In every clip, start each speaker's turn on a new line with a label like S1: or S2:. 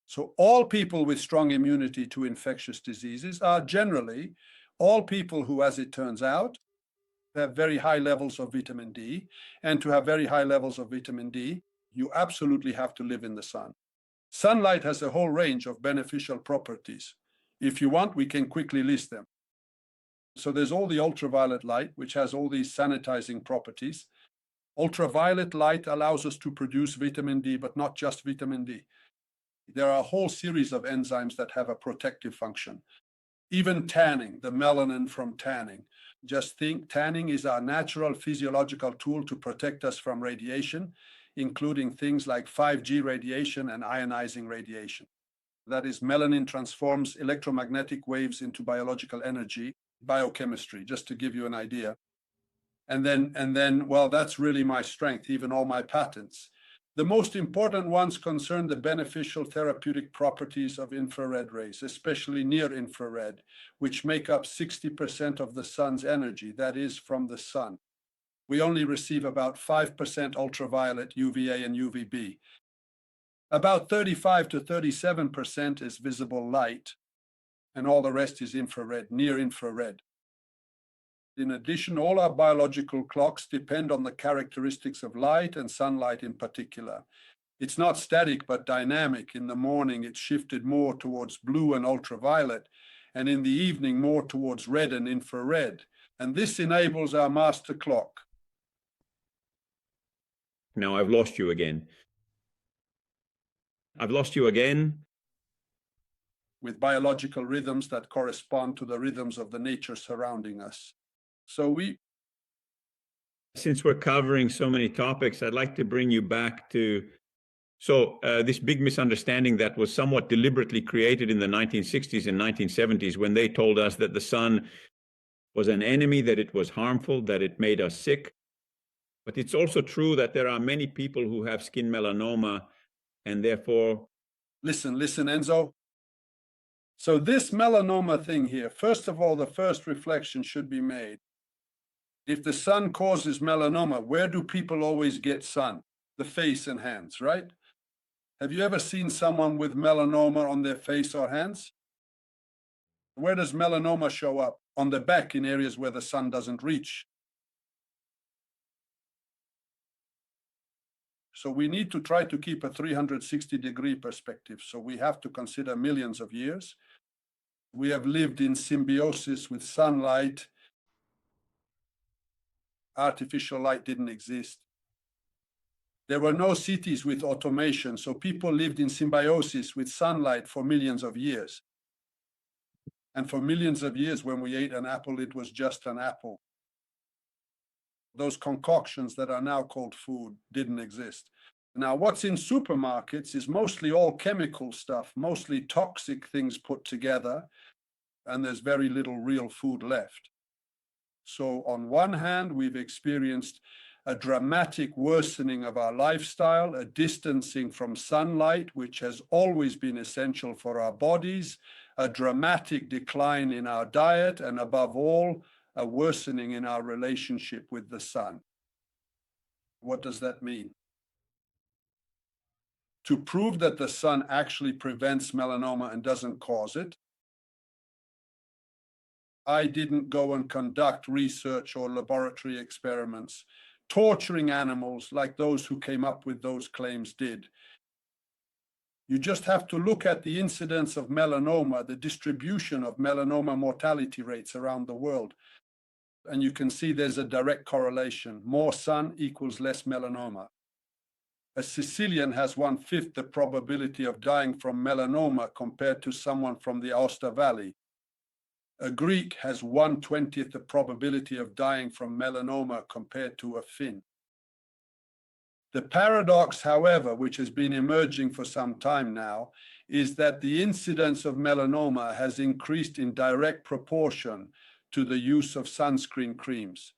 S1: So all people with strong immunity to infectious diseases are generally all people who, as it turns out, have very high levels of vitamin D. And to have very high levels of vitamin D, you absolutely have to live in the sun. Sunlight has a whole range of beneficial properties. If you want, we can quickly list them. So there's all the ultraviolet light, which has all these sanitizing properties. Ultraviolet light allows us to produce vitamin D, but not just vitamin D. There are a whole series of enzymes that have a protective function. Even tanning, the melanin from tanning. Just think, tanning is our natural physiological tool to protect us from radiation, including things like 5G radiation and ionizing radiation. That is, melanin transforms electromagnetic waves into biological energy, biochemistry, just to give you an idea. And then, well, that's really my strength, even all my patents. The most important ones concern the beneficial therapeutic properties of infrared rays, especially near infrared, which make up 60% of the sun's energy, that is, from the sun. We only receive about 5% ultraviolet, UVA and UVB. About 35 to 37% is visible light, and all the rest is infrared, near infrared. In addition, all our biological clocks depend on the characteristics of light and sunlight in particular. It's not static, but dynamic. In the morning, it's shifted more towards blue and ultraviolet, and in the evening, more towards red and infrared. And this enables our master clock.
S2: Now I've lost you again. I've lost you again.
S1: With biological rhythms that correspond to the rhythms of the nature surrounding us. So
S2: since we're covering so many topics, I'd like to bring you back to this big misunderstanding that was somewhat deliberately created in the 1960s and 1970s when they told us that the sun was an enemy, that it was harmful, that it made us sick. But it's also true that there are many people who have skin melanoma and therefore...
S1: Listen, Enzo. So this melanoma thing here, first of all, the first reflection should be made. If the sun causes melanoma, where do people always get sun? The face and hands, right? Have you ever seen someone with melanoma on their face or hands? Where does melanoma show up? On the back, in areas where the sun doesn't reach. So we need to try to keep a 360-degree perspective. So we have to consider millions of years. We have lived in symbiosis with sunlight. Artificial light didn't exist. There were no cities with automation, so people lived in symbiosis with sunlight for millions of years. And for millions of years, when we ate an apple, it was just an apple. Those concoctions that are now called food didn't exist. Now, what's in supermarkets is mostly all chemical stuff, mostly toxic things put together, and there's very little real food left. So on one hand, we've experienced a dramatic worsening of our lifestyle, a distancing from sunlight, which has always been essential for our bodies, a dramatic decline in our diet, and above all, a worsening in our relationship with the sun. What does that mean? To prove that the sun actually prevents melanoma and doesn't cause it, I didn't go and conduct research or laboratory experiments, torturing animals like those who came up with those claims did. You just have to look at the incidence of melanoma, the distribution of melanoma mortality rates around the world, and you can see there's a direct correlation. More sun equals less melanoma. A Sicilian has 1/5 the probability of dying from melanoma compared to someone from the Aosta Valley. A Greek has 1/20 the probability of dying from melanoma compared to a Finn. The paradox, however, which has been emerging for some time now, is that the incidence of melanoma has increased in direct proportion to the use of sunscreen creams.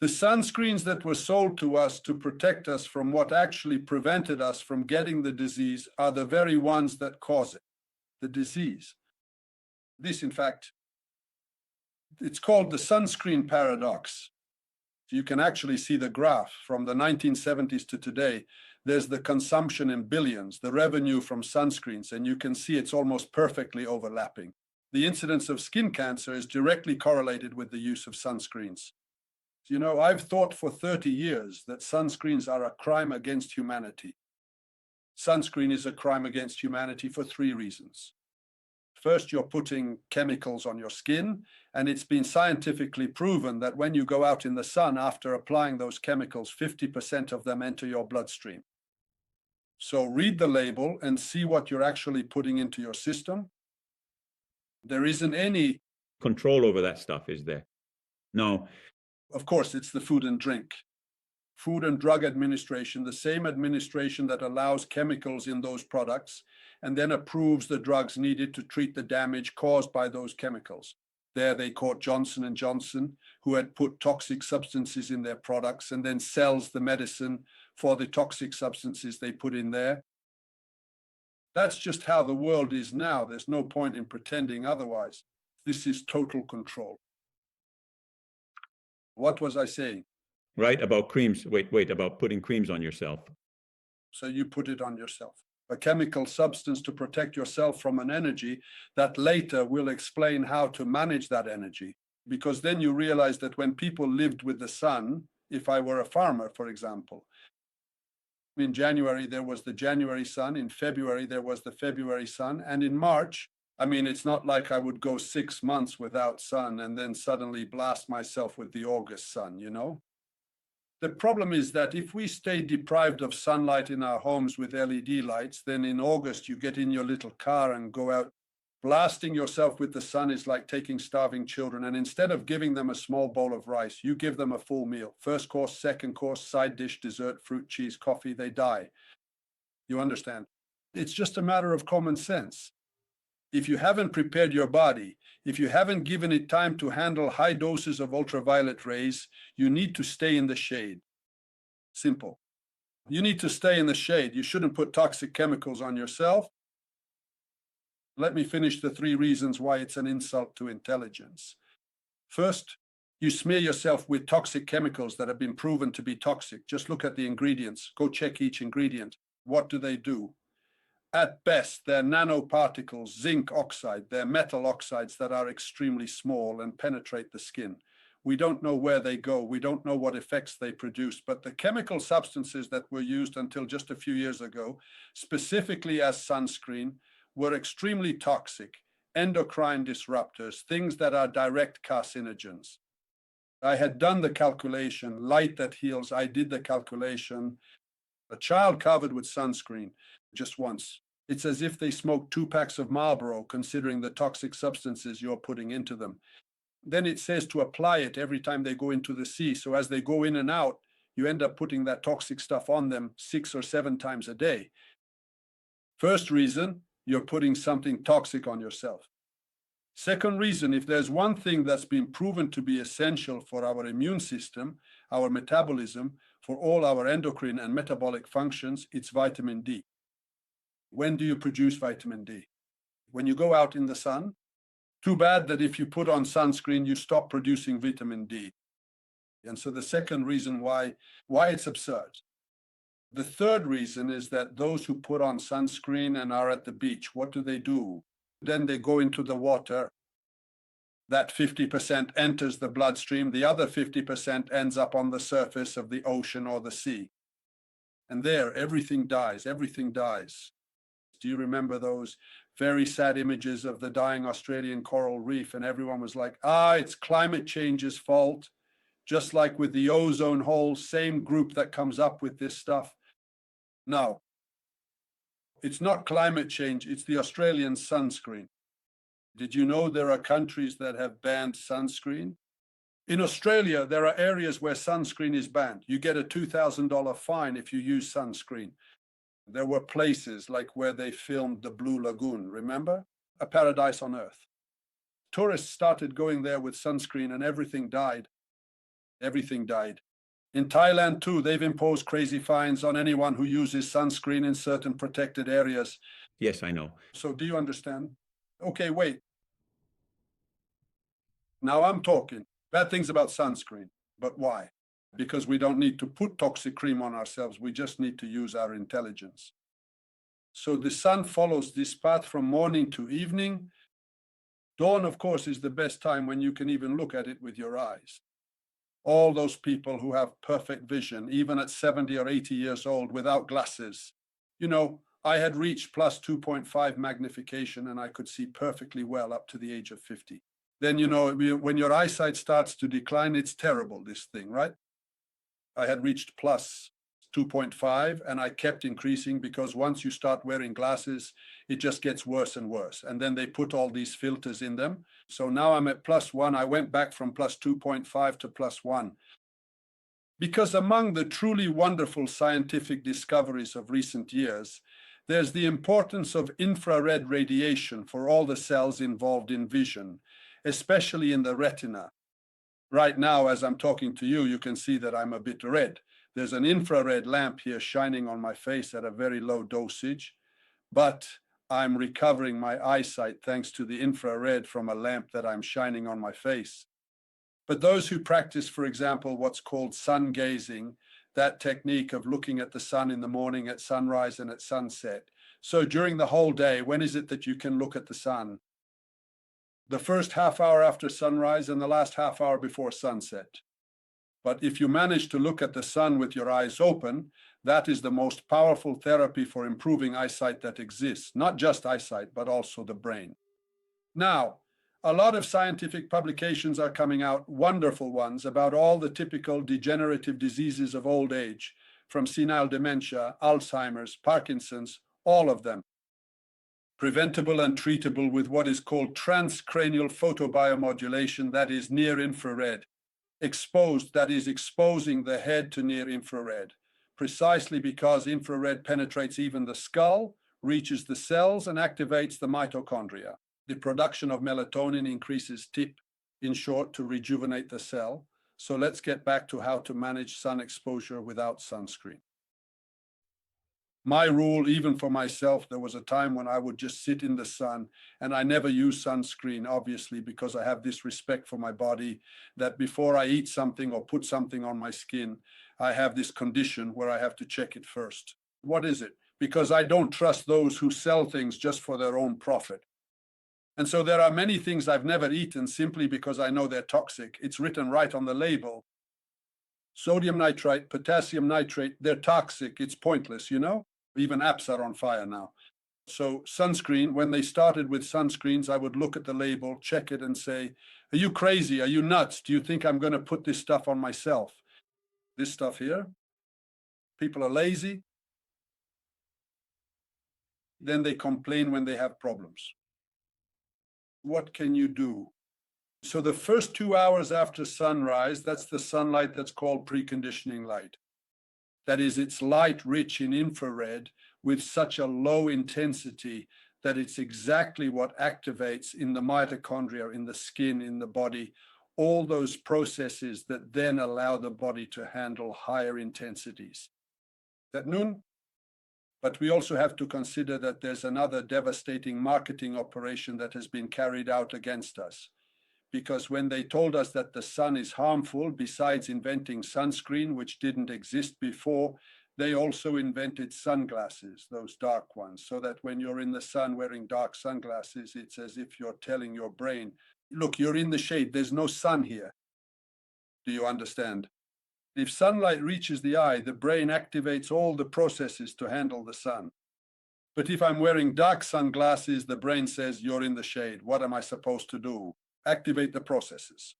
S1: The sunscreens that were sold to us to protect us from what actually prevented us from getting the disease are the very ones that cause it, the disease. This, in fact, it's called the sunscreen paradox. You can actually see the graph from the 1970s to today. there's the consumption in billions, the revenue from sunscreens, and you can see it's almost perfectly overlapping. The incidence of skin cancer is directly correlated with the use of sunscreens. You know, I've thought for 30 years that sunscreens are a crime against humanity. Sunscreen is a crime against humanity for 3 reasons. First, you're putting chemicals on your skin, and it's been scientifically proven that when you go out in the sun after applying those chemicals, 50% of them enter your bloodstream. So read the label and see what you're actually putting into your system. There isn't any
S2: control over that stuff, is there? No.
S1: Of course, it's the Food and Drug Administration, the same administration that allows chemicals in those products and then approves the drugs needed to treat the damage caused by those chemicals. There they caught Johnson & Johnson, who had put toxic substances in their products and then sells the medicine for the toxic substances they put in there. That's just how the world is now. There's no point in pretending otherwise. This is total control. What was I saying?
S2: Right, about creams. Wait, about putting creams on yourself.
S1: So you put it on yourself. A chemical substance to protect yourself from an energy that later will explain how to manage that energy. Because then you realize that when people lived with the sun, if I were a farmer, for example, in January there was the January sun, in February there was the February sun, and in March, I mean, it's not like I would go 6 months without sun and then suddenly blast myself with the August sun, you know? The problem is that if we stay deprived of sunlight in our homes with LED lights, then in August you get in your little car and go out. Blasting yourself with the sun is like taking starving children, and instead of giving them a small bowl of rice, you give them a full meal. First course, second course, side dish, dessert, fruit, cheese, coffee, they die. You understand? It's just a matter of common sense. If you haven't prepared your body, if you haven't given it time to handle high doses of ultraviolet rays, you need to stay in the shade. Simple. You need to stay in the shade. You shouldn't put toxic chemicals on yourself. Let me finish the 3 reasons why it's an insult to intelligence. First, you smear yourself with toxic chemicals that have been proven to be toxic. Just look at the ingredients. Go check each ingredient. What do? At best, they're nanoparticles, zinc oxide, they're metal oxides that are extremely small and penetrate the skin. We don't know where they go, we don't know what effects they produce, but the chemical substances that were used until just a few years ago, specifically as sunscreen, were extremely toxic, endocrine disruptors, things that are direct carcinogens. I had done the calculation, light that heals, I did the calculation. A child covered with sunscreen just once. It's as if they smoked 2 packs of Marlboro, considering the toxic substances you're putting into them. Then it says to apply it every time they go into the sea. So as they go in and out, you end up putting that toxic stuff on them 6 or 7 times a day. First reason, you're putting something toxic on yourself. Second reason, if there's one thing that's been proven to be essential for our immune system, our metabolism, for all our endocrine and metabolic functions, it's vitamin D. When do you produce vitamin D? When you go out in the sun. Too bad that if you put on sunscreen, you stop producing vitamin D. And so the second reason why it's absurd. The third reason is that those who put on sunscreen and are at the beach, what do? Then they go into the water. That 50% enters the bloodstream. The other 50% ends up on the surface of the ocean or the sea. And there, everything dies. Do you remember those very sad images of the dying Australian coral reef? And everyone was like, it's climate change's fault. Just like with the ozone hole, same group that comes up with this stuff. No, it's not climate change, it's the Australian sunscreen. Did you know there are countries that have banned sunscreen? In Australia, there are areas where sunscreen is banned. You get a $2,000 fine if you use sunscreen. There were places like where they filmed the Blue Lagoon, remember? A paradise on earth. Tourists started going there with sunscreen and everything died. In Thailand too, they've imposed crazy fines on anyone who uses sunscreen in certain protected areas.
S2: Yes, I know.
S1: So do you understand? Okay, wait. Now I'm talking bad things about sunscreen, but why? because we don't need to put toxic cream on ourselves. We just need to use our intelligence. So the sun follows this path from morning to evening. Dawn, of course, is the best time when you can even look at it with your eyes. All those people who have perfect vision, even at 70 or 80 years old without glasses. You know, I had reached plus 2.5 magnification and I could see perfectly well up to the age of 50. Then, you know, when your eyesight starts to decline, it's terrible, this thing, right? I had reached plus 2.5 and I kept increasing, because once you start wearing glasses, it just gets worse and worse. And then they put all these filters in them. So now I'm at plus 1. I went back from plus 2.5 to plus 1. Because among the truly wonderful scientific discoveries of recent years, there's the importance of infrared radiation for all the cells involved in vision, especially in the retina. Right now, as I'm talking to you, you can see that I'm a bit red. There's an infrared lamp here shining on my face at a very low dosage, but I'm recovering my eyesight thanks to the infrared from a lamp that I'm shining on my face. But those who practice, for example, what's called sun gazing, that technique of looking at the sun in the morning, at sunrise and at sunset. So during the whole day, when is it that you can look at the sun? The first half hour after sunrise and the last half hour before sunset. But if you manage to look at the sun with your eyes open, that is the most powerful therapy for improving eyesight that exists. Not just eyesight, but also the brain. Now, a lot of scientific publications are coming out, wonderful ones, about all the typical degenerative diseases of old age, from senile dementia, Alzheimer's, Parkinson's, all of them. Preventable and treatable with what is called transcranial photobiomodulation, that is near infrared. Exposed, that is exposing the head to near infrared, precisely because infrared penetrates even the skull, reaches the cells, and activates the mitochondria. The production of melatonin increases TIP, in short, to rejuvenate the cell. So let's get back to how to manage sun exposure without sunscreen. My rule, even for myself, there was a time when I would just sit in the sun, and I never use sunscreen, obviously, because I have this respect for my body that before I eat something or put something on my skin, I have this condition where I have to check it first. What is it? Because I don't trust those who sell things just for their own profit. And so there are many things I've never eaten simply because I know they're toxic. It's written right on the label. Sodium nitrite, potassium nitrate, they're toxic. It's pointless, you know? Even apps are on fire now. So sunscreen, when they started with sunscreens, I would look at the label, check it and say, are you crazy? Are you nuts? Do you think I'm going to put this stuff on myself? This stuff here? People are lazy. Then they complain when they have problems. What can you do? So the first 2 hours after sunrise, that's the sunlight that's called preconditioning light. That is, it's light rich in infrared with such a low intensity that it's exactly what activates in the mitochondria, in the skin, in the body, all those processes that then allow the body to handle higher intensities. At noon? But we also have to consider that there's another devastating marketing operation that has been carried out against us. Because when they told us that the sun is harmful, besides inventing sunscreen, which didn't exist before, they also invented sunglasses, those dark ones, so that when you're in the sun wearing dark sunglasses, it's as if you're telling your brain, look, you're in the shade, there's no sun here. Do you understand? If sunlight reaches the eye, the brain activates all the processes to handle the sun. But if I'm wearing dark sunglasses, the brain says, you're in the shade. What am I supposed to do? Activate the processes.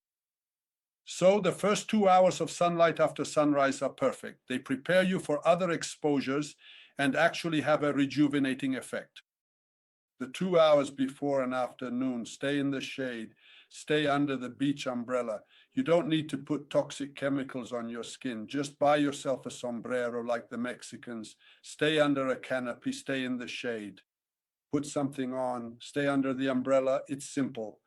S1: So the first 2 hours of sunlight after sunrise are perfect. They prepare you for other exposures and actually have a rejuvenating effect. The 2 hours before and after noon, stay in the shade, stay under the beach umbrella. You don't need to put toxic chemicals on your skin. Just buy yourself a sombrero like the Mexicans. Stay under a canopy, stay in the shade. Put something on, stay under the umbrella. It's simple.